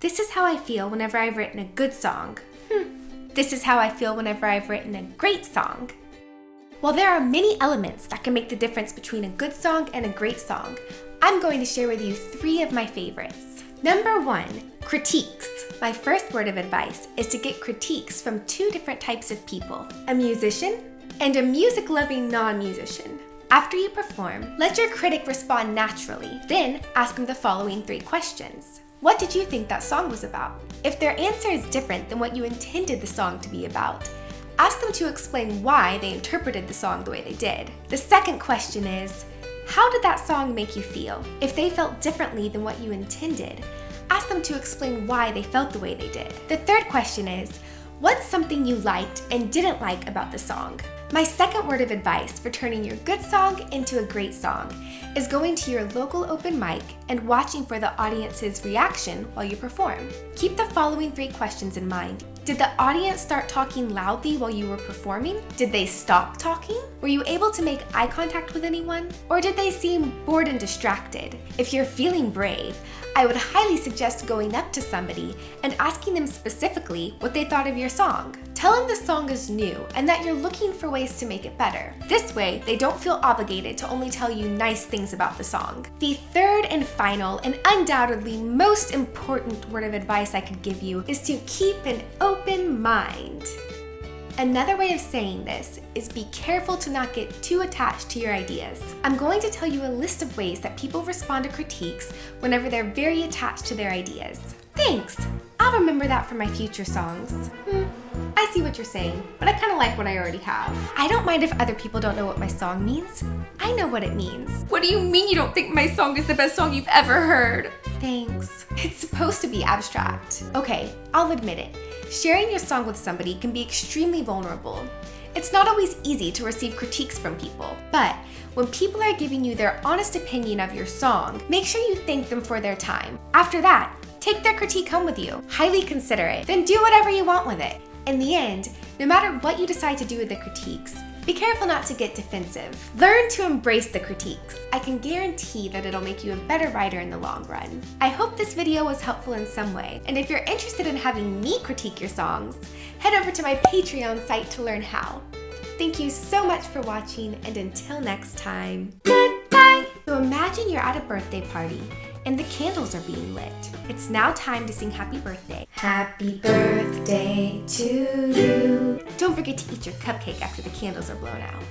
This is how I feel whenever I've written a good song. This is how I feel whenever I've written a great song. While there are many elements that can make the difference between a good song and a great song, I'm going to share with you 3 of my favorites. Number 1, critiques. My first word of advice is to get critiques from 2 different types of people, a musician and a music-loving non-musician. After you perform, let your critic respond naturally, then ask them the following 3 questions. What did you think that song was about? If their answer is different than what you intended the song to be about, ask them to explain why they interpreted the song the way they did. The second question is, how did that song make you feel? If they felt differently than what you intended, ask them to explain why they felt the way they did. The third question is, what's something you liked and didn't like about the song? My second word of advice for turning your good song into a great song is going to your local open mic and watching for the audience's reaction while you perform. Keep the following 3 questions in mind. Did the audience start talking loudly while you were performing? Did they stop talking? Were you able to make eye contact with anyone? Or did they seem bored and distracted? If you're feeling brave, I would highly suggest going up to somebody and asking them specifically what they thought of your song. Tell them the song is new and that you're looking for ways to make it better. This way, they don't feel obligated to only tell you nice things about the song. The third and final and undoubtedly most important word of advice I could give you is to keep an open mind. Another way of saying this is be careful to not get too attached to your ideas. I'm going to tell you a list of ways that people respond to critiques whenever they're very attached to their ideas. Thanks! I'll remember that for my future songs. I see what you're saying, but I kind of like what I already have. I don't mind if other people don't know what my song means. I know what it means. What do you mean you don't think my song is the best song you've ever heard? Thanks. It's supposed to be abstract. Okay, I'll admit it. Sharing your song with somebody can be extremely vulnerable. It's not always easy to receive critiques from people, but when people are giving you their honest opinion of your song, make sure you thank them for their time. After that, take their critique home with you. Highly consider it, then do whatever you want with it. In the end, no matter what you decide to do with the critiques, be careful not to get defensive. Learn to embrace the critiques. I can guarantee that it'll make you a better writer in the long run. I hope this video was helpful in some way, and if you're interested in having me critique your songs, head over to my Patreon site to learn how. Thank you so much for watching, and until next time, goodbye! So imagine you're at a birthday party, and the candles are being lit. It's now time to sing happy birthday. Happy birthday to you. Don't forget to eat your cupcake after the candles are blown out.